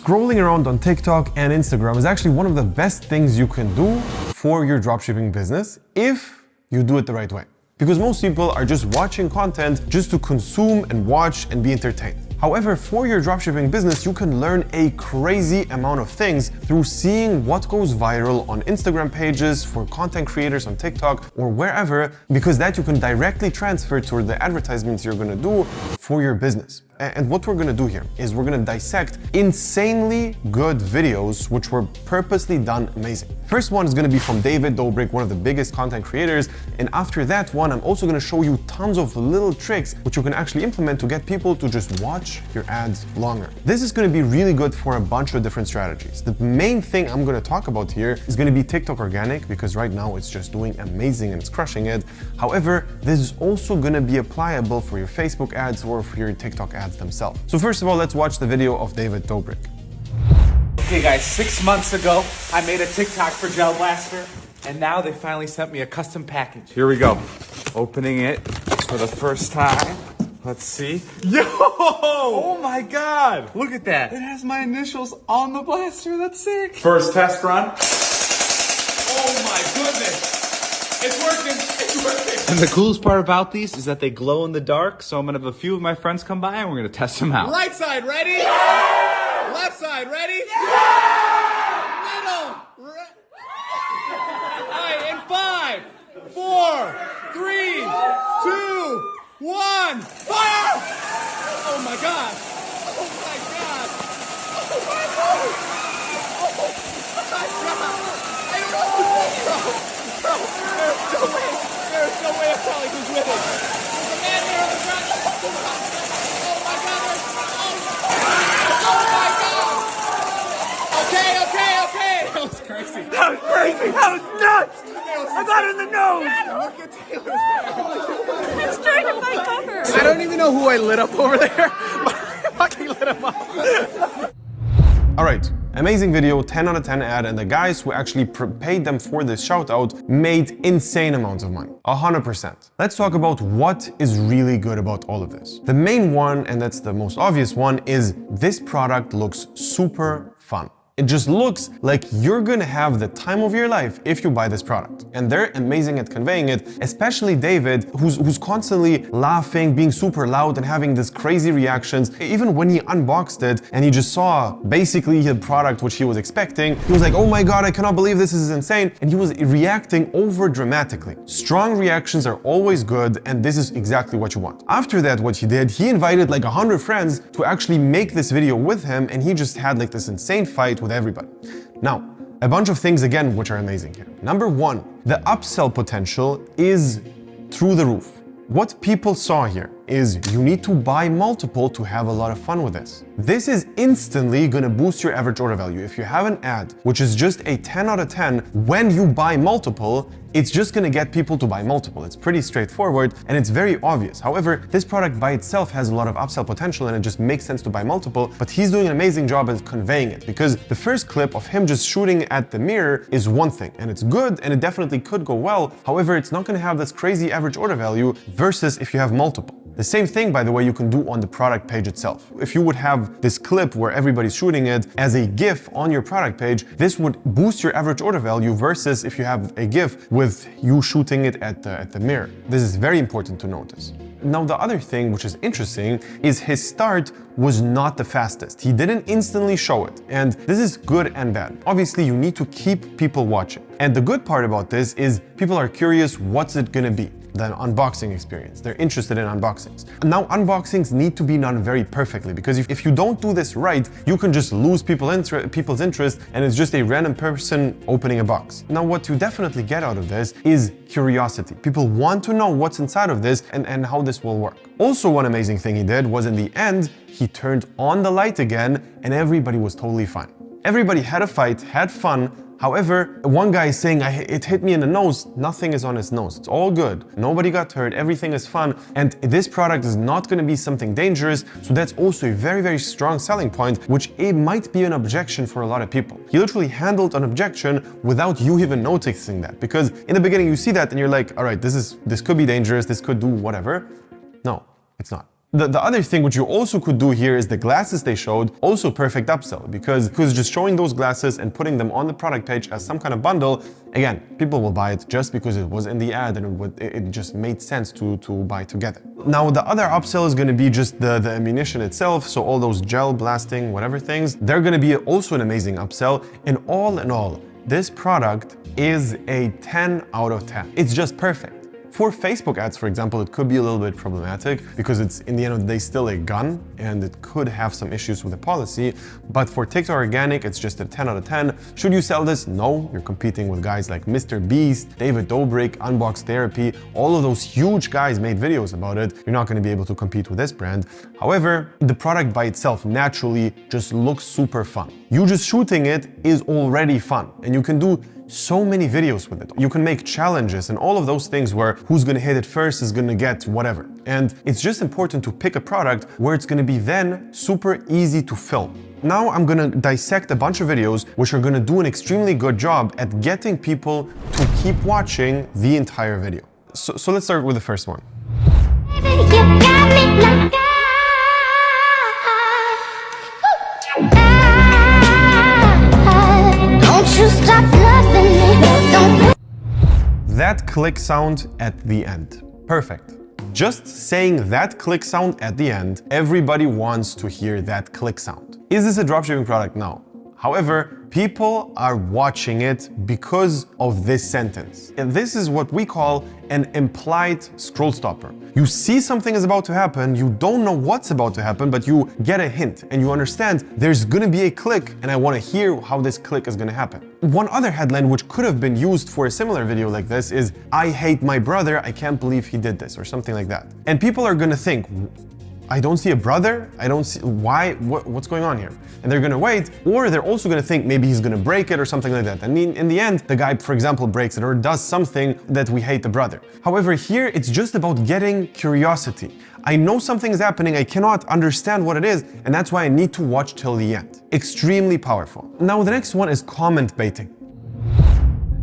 scrolling around on TikTok and Instagram is actually one of the best things you can do for your dropshipping business if you do it the right way. Because most people are just watching content just to consume and watch and be entertained. However, for your dropshipping business, you can learn a crazy amount of things through seeing what goes viral on Instagram pages, for content creators on TikTok or wherever, because that you can directly transfer to the advertisements you're gonna do for your business. And what we're gonna do here is we're gonna dissect insanely good videos which were purposely done amazing. First one is gonna be from David Dobrik, one of the biggest content creators. And after that one, I'm also gonna show you tons of little tricks which you can actually implement to get people to just watch your ads longer. This is gonna be really good for a bunch of different strategies. The main thing I'm gonna talk about here is gonna be TikTok organic, because right now it's just doing amazing and it's crushing it. However, this is also gonna be applicable for your Facebook ads or for your TikTok ads themselves. So first of all, let's watch the video of David Dobrik. Okay guys, 6 months ago, I made a TikTok for Gel Blaster, and now they finally sent me a custom package. Here we go. Opening it for the first time. Let's see. Yo! Oh my God! Look at that. It has my initials on the blaster. That's sick. First test run. Oh my goodness. It's working. It's working. And the coolest part about these is that they glow in the dark, so I'm gonna have a few of my friends come by and we're gonna test them out. Right side, ready? Yeah! Left side, ready? Yeah! Middle. All right, in 5, 4, 3, 2, 1, fire! Oh my God! Oh my God! Oh my God! Oh my God! I don't know what to do, bro! There's no way I'm telling who's with it. There's a man there on the ground. Oh my God! Oh my God! Okay. That was crazy. That was crazy. That was nuts. I got it in the nose. Look at Taylor's hair. He's trying to find cover. I don't even know who I lit up over there, but I fucking lit him up. All right, amazing video, 10 out of 10 ad, and the guys who actually paid them for this shout out made insane amounts of money, 100%. Let's talk about what is really good about all of this. The main one, and that's the most obvious one, is this product looks super fun. It just looks like you're gonna have the time of your life if you buy this product. And they're amazing at conveying it, especially David, who's constantly laughing, being super loud and having these crazy reactions. Even when he unboxed it and he just saw basically the product which he was expecting, he was like, oh my God, I cannot believe this is insane. And he was reacting over dramatically. Strong reactions are always good, and this is exactly what you want. After that, what he did, he invited like 100 friends to actually make this video with him, and he just had like this insane fight with everybody. Now, a bunch of things again which are amazing here. Number one, the upsell potential is through the roof. What people saw here is you need to buy multiple to have a lot of fun with this. This is instantly gonna boost your average order value. If you have an ad which is just a 10 out of 10, when you buy multiple, it's just gonna get people to buy multiple. It's pretty straightforward and it's very obvious. However, this product by itself has a lot of upsell potential and it just makes sense to buy multiple, but he's doing an amazing job at conveying it, because the first clip of him just shooting at the mirror is one thing, and it's good and it definitely could go well. However, it's not gonna have this crazy average order value versus if you have multiple. The same thing, by the way, you can do on the product page itself. If you would have this clip where everybody's shooting it as a GIF on your product page, this would boost your average order value versus if you have a GIF with you shooting it at the mirror. This is very important to notice. Now, the other thing which is interesting is his start was not the fastest. He didn't instantly show it, and this is good and bad. Obviously, you need to keep people watching. And the good part about this is people are curious, what's it gonna be? The unboxing experience. They're interested in unboxings. Now, unboxings need to be done very perfectly, because if you don't do this right, you can just lose people's interest and it's just a random person opening a box. Now, what you definitely get out of this is curiosity. People want to know what's inside of this and how this will work. Also, one amazing thing he did was in the end, he turned on the light again and everybody was totally fine. Everybody had a fight, had fun. However, one guy is saying, it hit me in the nose. Nothing is on his nose. It's all good. Nobody got hurt. Everything is fun. And this product is not going to be something dangerous. So that's also a very, very strong selling point, which it might be an objection for a lot of people. He literally handled an objection without you even noticing that. Because in the beginning, you see that and you're like, all right, this could be dangerous. This could do whatever. No, it's not. The other thing which you also could do here is the glasses they showed, also perfect upsell, because just showing those glasses and putting them on the product page as some kind of bundle, again, people will buy it just because it was in the ad and it just made sense to buy together. Now, the other upsell is going to be just the ammunition itself, so all those gel blasting, whatever things, they're going to be also an amazing upsell. And all in all, this product is a 10 out of 10. It's just perfect. For Facebook ads, for example, it could be a little bit problematic because it's, in the end of the day, still a gun and it could have some issues with the policy. But for TikTok organic, it's just a 10 out of 10. Should you sell this? No. You're competing with guys like Mr. Beast, David Dobrik, Unbox Therapy. All of those huge guys made videos about it. You're not going to be able to compete with this brand. However, the product by itself naturally just looks super fun. You just shooting it is already fun, and you can do so many videos with it. You can make challenges and all of those things where who's gonna hit it first is gonna get whatever. And it's just important to pick a product where it's gonna be then super easy to film. Now I'm gonna dissect a bunch of videos which are gonna do an extremely good job at getting people to keep watching the entire video. So let's start with the first one. That click sound at the end. Perfect. Just saying that click sound at the end, everybody wants to hear that click sound. Is this a dropshipping product? No. However, people are watching it because of this sentence. And this is what we call an implied scroll stopper. You see something is about to happen, you don't know what's about to happen, but you get a hint and you understand there's gonna be a click and I wanna hear how this click is gonna happen. One other headline which could have been used for a similar video like this is, "I hate my brother, I can't believe he did this," or something like that. And people are gonna think, I don't see a brother, I don't see, why, what's going on here? And they're gonna wait, or they're also gonna think maybe he's gonna break it or something like that. I mean, in the end, the guy, for example, breaks it or does something that we hate the brother. However, here it's just about getting curiosity. I know something is happening, I cannot understand what it is, and that's why I need to watch till the end. Extremely powerful. Now, the next one is comment baiting.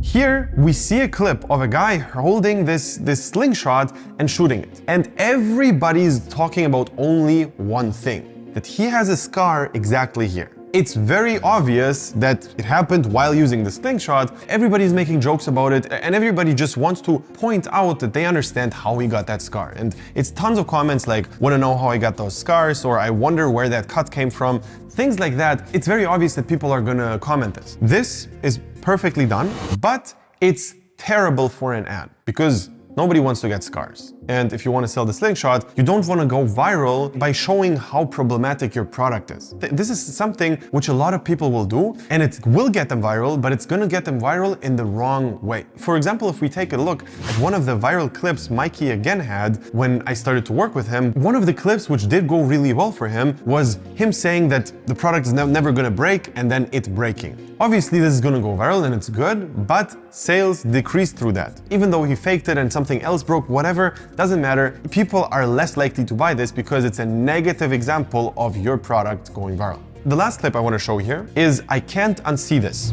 Here we see a clip of a guy holding this slingshot and shooting it. And everybody's talking about only one thing, that he has a scar exactly here. It's very obvious that it happened while using the slingshot. Everybody's making jokes about it, and everybody just wants to point out that they understand how he got that scar. And it's tons of comments like, "Wanna know how I got those scars?" or "I wonder where that cut came from." Things like that. It's very obvious that people are gonna comment this. This is perfectly done, but it's terrible for an ad because nobody wants to get scars. And if you want to sell the slingshot, you don't want to go viral by showing how problematic your product is. This is something which a lot of people will do, and it will get them viral, but it's going to get them viral in the wrong way. For example, if we take a look at one of the viral clips Mikey again had when I started to work with him, one of the clips which did go really well for him was him saying that the product is never going to break and then it breaking. Obviously, this is going to go viral and it's good, but sales decreased through that. Even though he faked it and something else broke, whatever, doesn't matter. People are less likely to buy this because it's a negative example of your product going viral. The last clip I want to show here is I can't unsee this.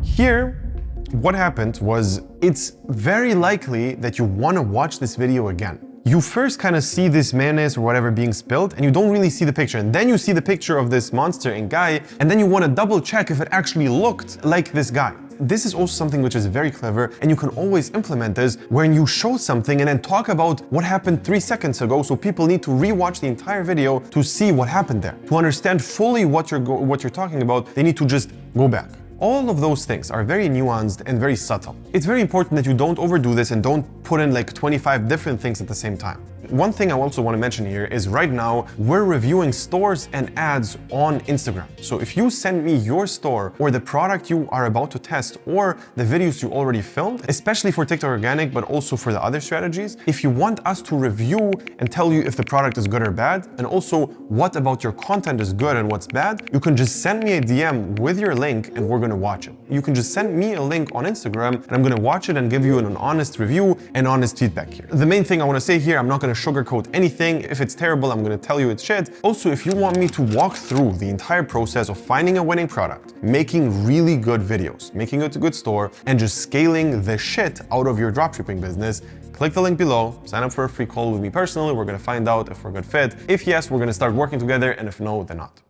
Here, what happened was it's very likely that you want to watch this video again. You first kind of see this mayonnaise or whatever being spilled and you don't really see the picture. And then you see the picture of this monster and guy, and then you want to double check if it actually looked like this guy. This is also something which is very clever, and you can always implement this when you show something and then talk about what happened 3 seconds ago, so people need to rewatch the entire video to see what happened there. To understand fully what you're talking about, they need to just go back. All of those things are very nuanced and very subtle. It's very important that you don't overdo this and don't put in like 25 different things at the same time. One thing I also want to mention here is right now we're reviewing stores and ads on Instagram. So if you send me your store or the product you are about to test or the videos you already filmed, especially for TikTok organic, but also for the other strategies, if you want us to review and tell you if the product is good or bad, and also what about your content is good and what's bad, you can just send me a DM with your link and we're going to watch it. You can just send me a link on Instagram and I'm going to watch it and give you an honest review and honest feedback here. The main thing I want to say here, I'm not going to sugarcoat anything. If it's terrible, I'm gonna tell you it's shit. Also, if you want me to walk through the entire process of finding a winning product, making really good videos, making it a good store, and just scaling the shit out of your dropshipping business, click the link below, sign up for a free call with me personally. We're gonna find out if we're a good fit. If yes, we're gonna start working together, and if no, then not.